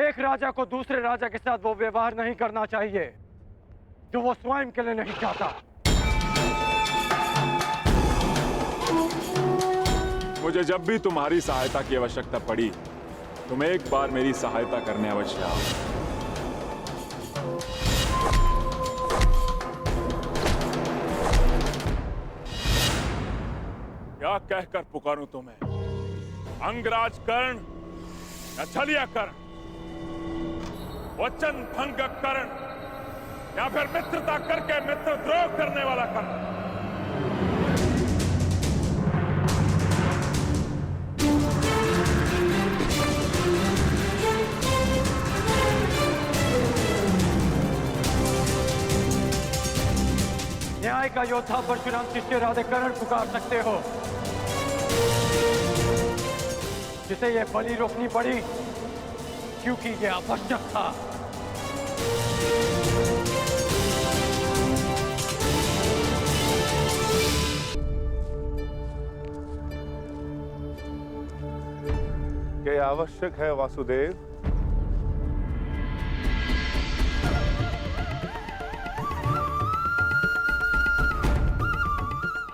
एक राजा को दूसरे राजा के साथ वो व्यवहार नहीं करना चाहिए जो वो स्वयं के लिए नहीं चाहता। मुझे जब भी तुम्हारी सहायता की आवश्यकता पड़ी तुम एक बार मेरी सहायता करने अवश्य आओ। क्या कहकर पुकारूं तुम्हें? अंगराज कर्ण या छलिया कर्ण? वचन भंग कर्ण या फिर मित्रता करके मित्रद्रोह करने वाला कर्ण? न्याय का योद्धा परशुराम शिष्य राधे कर्ण पुकार सकते हो, जिसे ये बलि रोकनी पड़ी क्योंकि ये आवश्यक था। क्या आवश्यक है वासुदेव?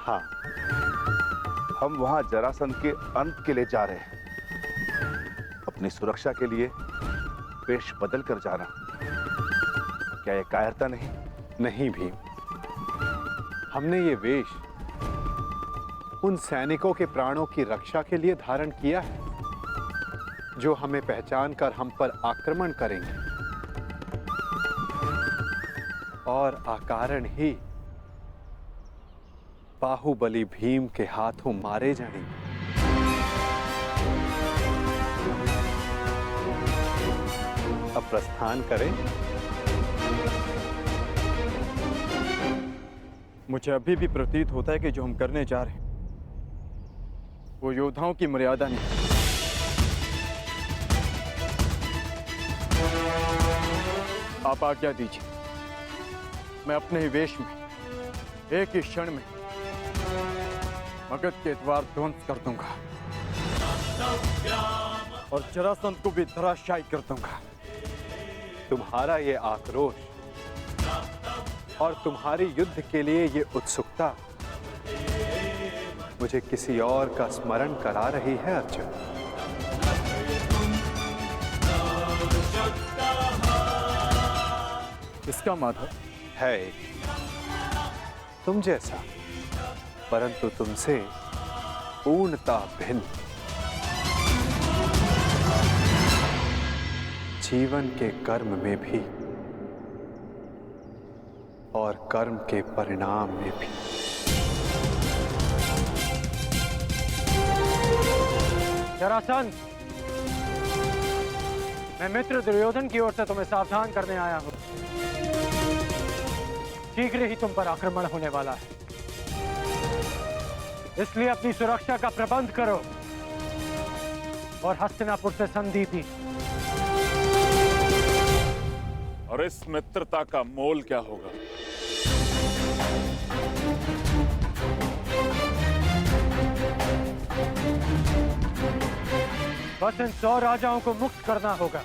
हाँ, हम वहां जरासंध के अंत के लिए जा रहे हैं। अपनी सुरक्षा के लिए वेश बदल कर जाना क्या ये कायरता नहीं? नहीं भीम, हमने ये वेश उन सैनिकों के प्राणों की रक्षा के लिए धारण किया है जो हमें पहचान कर हम पर आक्रमण करेंगे और अकारण ही बाहुबली भीम के हाथों मारे जाएंगे। अब प्रस्थान करें। मुझे अभी भी प्रतीत होता है कि जो हम करने जा रहे हैं वो योद्धाओं की मर्यादा नहीं। आप आज्ञा दीजिए, मैं अपने ही वेश में एक ही क्षण में मगध के द्वार ध्वंस कर दूंगा और जरासंध को भी धराशायी कर दूंगा। तुम्हारा ये आक्रोश और तुम्हारी युद्ध के लिए ये उत्सुकता मुझे किसी और का स्मरण करा रही है अर्जुन। इसका माधव है एक तुम जैसा, परंतु तुमसे पूर्णता भिन्न। जीवन के कर्म में भी और कर्म के परिणाम में भी। जरासंध, मैं मित्र दुर्योधन की ओर से तुम्हें सावधान करने आया हूं। शीघ्र ही तुम पर आक्रमण होने वाला है, इसलिए अपनी सुरक्षा का प्रबंध करो और हस्तिनापुर से संधि भी। और इस मित्रता का मोल क्या होगा? बस इन 100 राजाओं को मुक्त करना होगा।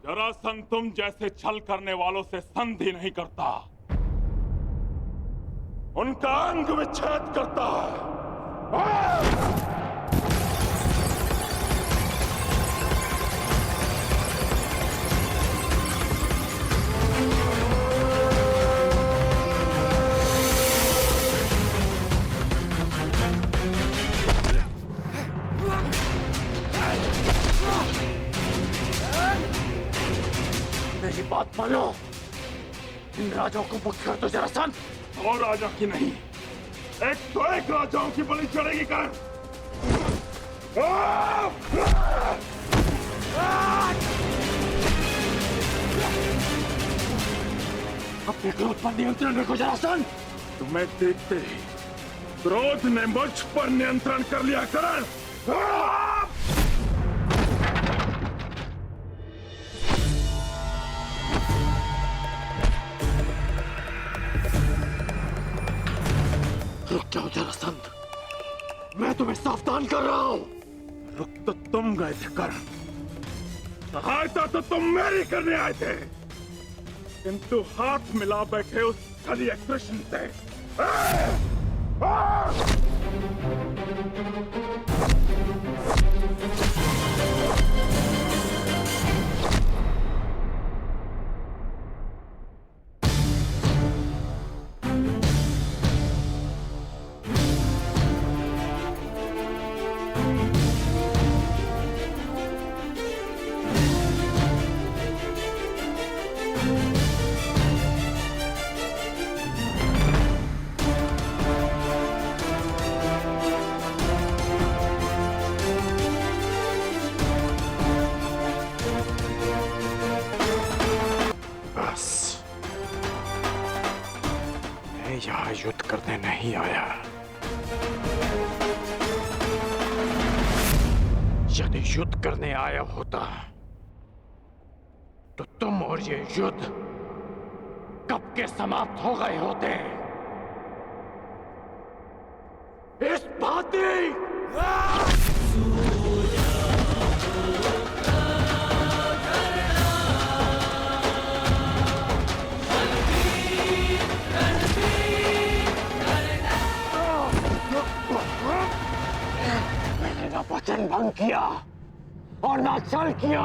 जरासंध तुम जैसे छल करने वालों से संधि नहीं करता, उनका अंग विच्छेद करता है। मेरी बात मानो, इन राजाओं को मुक्त कर दो जरासंध। और राजा की नहीं, एक तो एक राजाओं की बलि चढ़ेगी कर। अपने क्रोध पर नियंत्रण रखो जरासंध। तुम्हें देखते ही क्रोध ने मुझ पर नियंत्रण कर लिया करण। रुक जाओ जरासंध, मैं तुम्हें सावधान कर रहा हूं। रुक तो तुम गए थे करण, सहायता तो तुम मेरी करने आए थे, किंतु हाथ मिला बैठे उस छलिया कृष्ण से। यहाँ युद्ध करने नहीं आया। यदि युद्ध करने आया होता तो तुम और ये युद्ध कब के समाप्त हो गए होते। इस भांति वचन भंग किया और ना छल किया।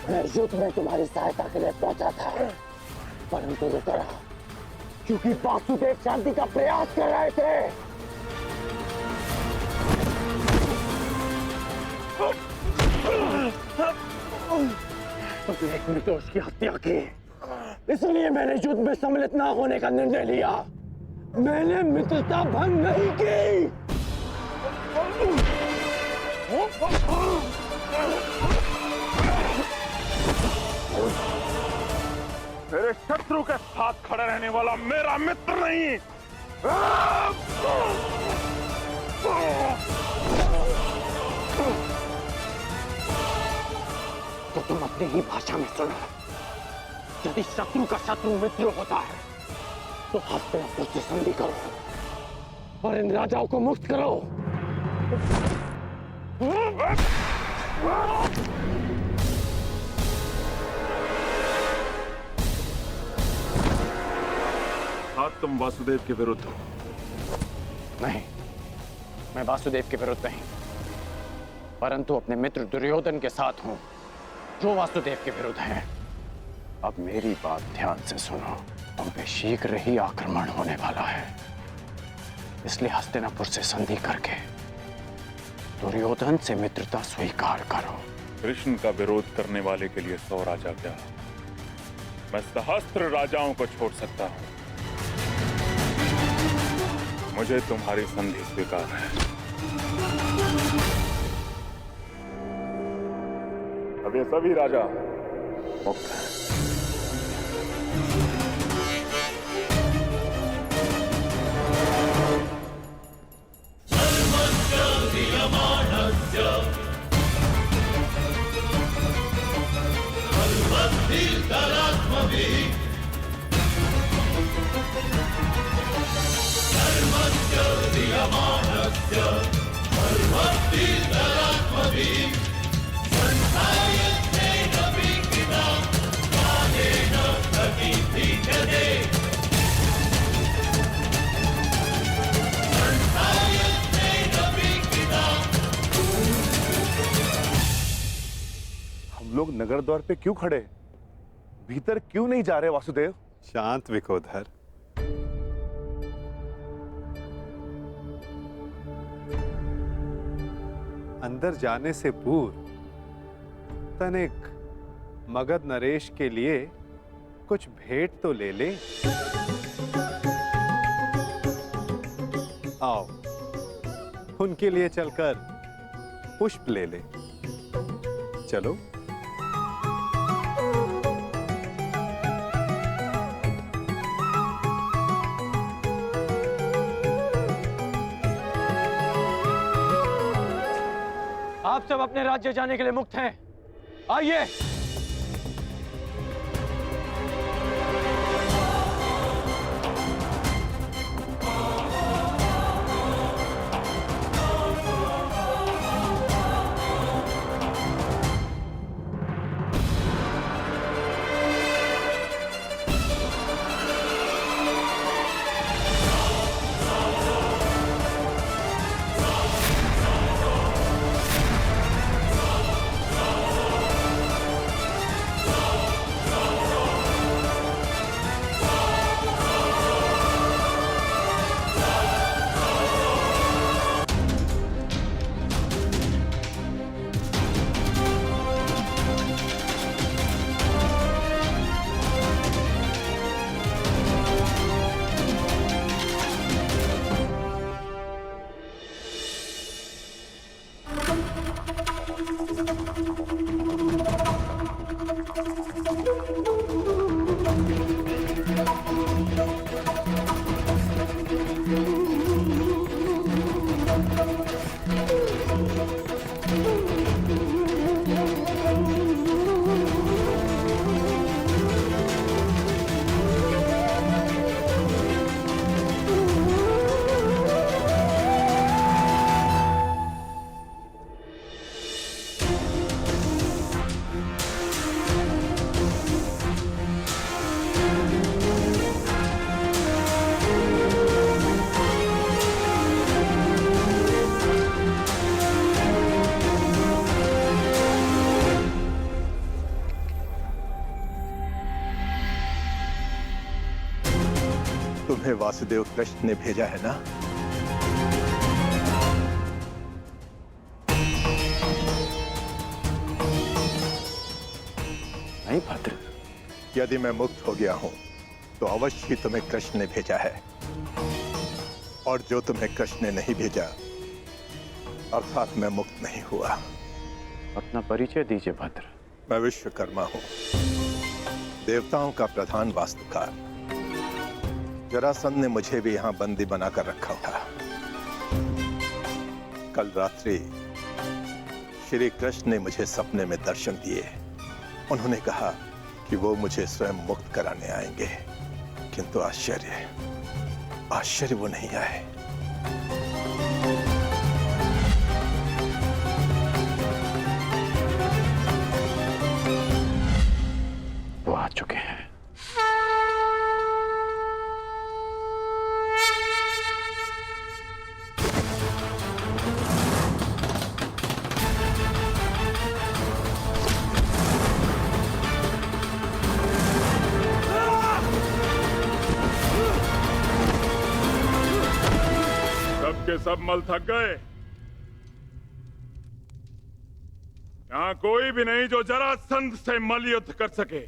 मैं युद्ध में तुम्हारी सहायता के लिए पहुंचा था, परंतु रुका क्योंकि वासुदेव शांति का प्रयास कर रहे थे। तुमने एक निर्दोष की हत्या की, इसलिए मैंने युद्ध में सम्मिलित न होने का निर्णय लिया। मैंने मित्रता भंग नहीं की। मेरे शत्रु के साथ खड़ा रहने वाला मेरा मित्र नहीं। तो तुम अपनी ही भाषा में सुनो। यदि शत्रु का शत्रु मित्र होता है तो हस्तिनापुर से संधि करो और इन राजाओं को मुक्त करो। हाँ, तुम वासुदेव के विरुद्ध हो। नहीं, मैं वासुदेव के विरुद्ध नहीं, परंतु अपने मित्र दुर्योधन के साथ हूं, जो वासुदेव के विरुद्ध है। अब मेरी बात ध्यान से सुनो। तुम पे शीघ्र ही आक्रमण होने वाला है, इसलिए हस्तिनापुर से संधि करके दुर्योधन से मित्रता स्वीकार करो। कृष्ण का विरोध करने वाले के लिए 100 राजा क्या, मैं सहस्त्र राजाओं को छोड़ सकता हूं। मुझे तुम्हारी संधि स्वीकार है। अब ये सभी राजा मुक्त हैं। हम लोग नगर द्वार पे क्यों खड़े? भीतर क्यों नहीं जा रहे वासुदेव? शांत विकोधर। अंदर जाने से पूर्व तनिक मगध नरेश के लिए कुछ भेंट तो ले ले। आओ, उनके लिए चलकर पुष्प ले ले। चलो। आप सब अपने राज्य जाने के लिए मुक्त हैं। आइए। तुम्हें वासुदेव कृष्ण ने भेजा है ना? नहीं भद्र। यदि मैं मुक्त हो गया हूं तो अवश्य ही तुम्हें कृष्ण ने भेजा है, और जो तुम्हें कृष्ण ने नहीं भेजा अर्थात मैं मुक्त नहीं हुआ। अपना परिचय दीजिए भद्र। मैं विश्वकर्मा हूं, देवताओं का प्रधान वास्तुकार। जरासंध ने मुझे भी यहां बंदी बनाकर रखा था। कल रात्रि श्री कृष्ण ने मुझे सपने में दर्शन दिए। उन्होंने कहा कि वो मुझे स्वयं मुक्त कराने आएंगे, किंतु आश्चर्य वो नहीं आए। वो आ चुके हैं। के सब मल थक गए। यहां कोई भी नहीं जो जरासंध से मल युद्ध कर सके।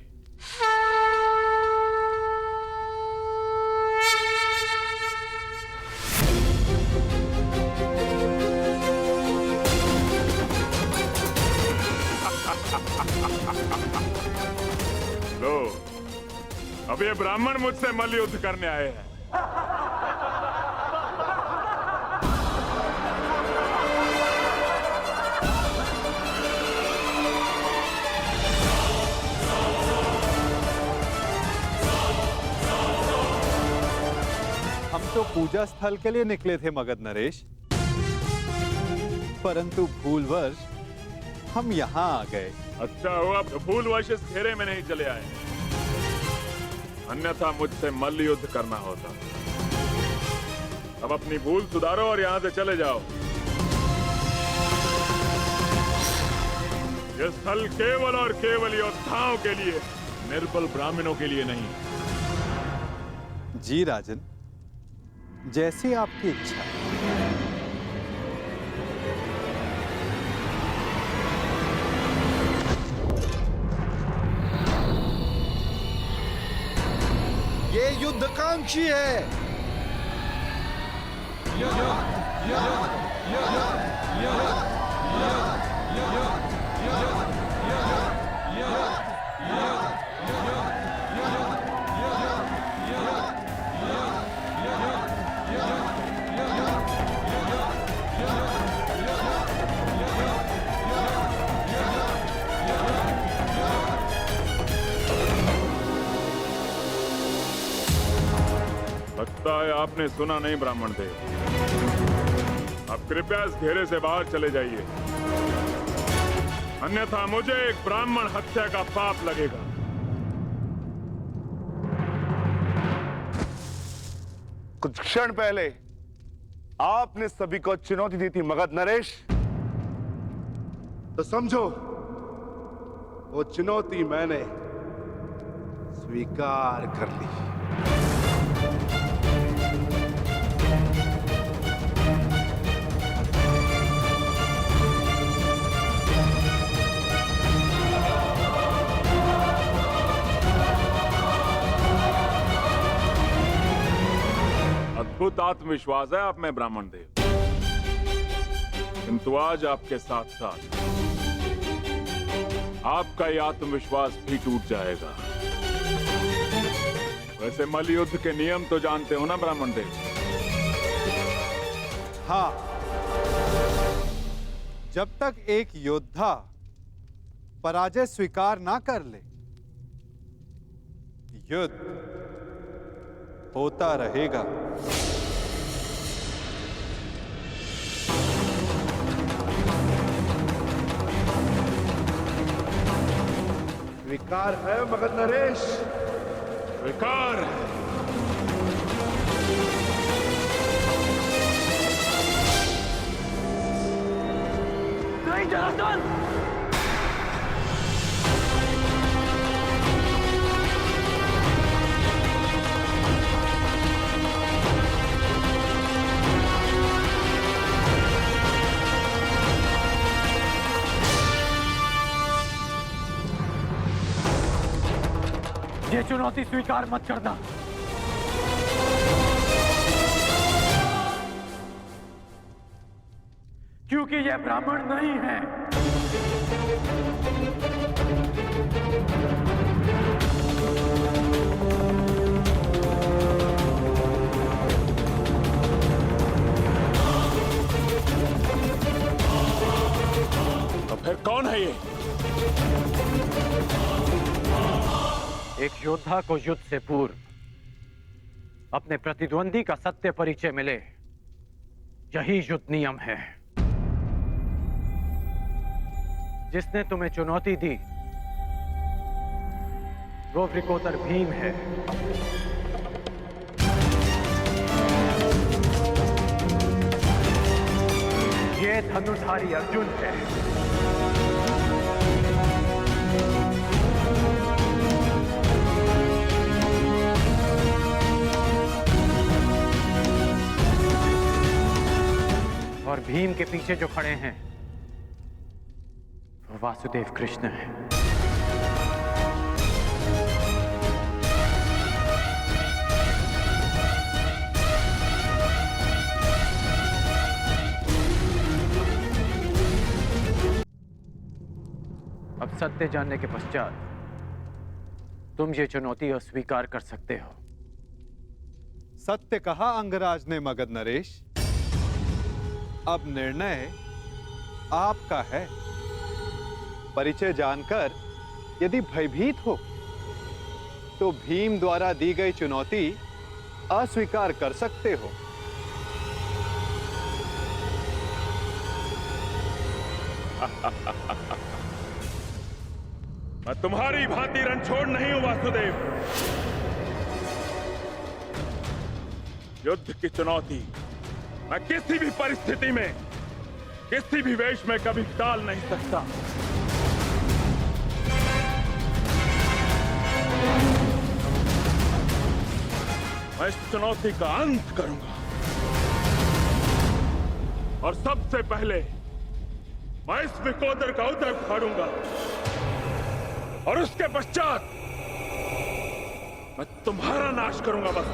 लो, अब ये ब्राह्मण मुझसे मल युद्ध करने आए हैं। हम तो पूजा स्थल के लिए निकले थे मगध नरेश, परंतु भूलवश हम यहाँ आ गए। अच्छा हुआ भूलवश इस घेरे में नहीं चले आए, अन्यथा मुझसे मल्ल युद्ध करना होता। अब अपनी भूल सुधारो और यहाँ से चले जाओ। यह स्थल केवल और केवल योद्धाओं के लिए, निर्बल ब्राह्मणों के लिए नहीं। जी राजन, जैसी आपकी इच्छा। ये युद्धकांक्षी है। है आपने सुना नहीं ब्राह्मण देव। अब कृपया इस घेरे से बाहर चले जाइए, अन्यथा मुझे एक ब्राह्मण हत्या का पाप लगेगा। कुछ क्षण पहले आपने सभी को चुनौती दी थी मगध नरेश, तो समझो वो चुनौती मैंने स्वीकार कर ली। अद्भुत आत्मविश्वास है आप में ब्राह्मण देव, किंतु आज आपके साथ साथ आपका ये आत्मविश्वास भी टूट जाएगा। वैसे मल्लयुद्ध के नियम तो जानते हो ना ब्राह्मण देव? हाँ, जब तक एक योद्धा पराजय स्वीकार ना कर ले, युद्ध होता रहेगा। स्वीकार है मगध नरेश? स्वीकार। नहीं जरासंध! ये चुनौती स्वीकार मत करना। क्योंकि यह ब्राह्मण नहीं है। तो फिर कौन है ये? एक योद्धा को युद्ध से पूर्व अपने प्रतिद्वंदी का सत्य परिचय मिले, यही युद्ध नियम है। जिसने तुम्हें चुनौती दी वो वृकोदर भीम है। ये धनुधारी अर्जुन है। और भीम के पीछे जो खड़े हैं वो वासुदेव कृष्ण है। अब सत्य जानने के पश्चात तुम ये चुनौती अस्वीकार कर सकते हो। सत्य कहा अंगराज ने मगध नरेश। अब निर्णय आपका है। परिचय जानकर यदि भयभीत हो तो भीम द्वारा दी गई चुनौती अस्वीकार कर सकते हो। मैं तुम्हारी भांति रणछोड़ नहीं हूं वासुदेव। युद्ध की चुनौती मैं किसी भी परिस्थिति में, किसी भी वेश में कभी टाल नहीं सकता। मैं इस चुनौती का अंत करूंगा और सबसे पहले मैं इस विकोदर का उदर फाड़ूंगा और उसके पश्चात मैं तुम्हारा नाश करूंगा। बस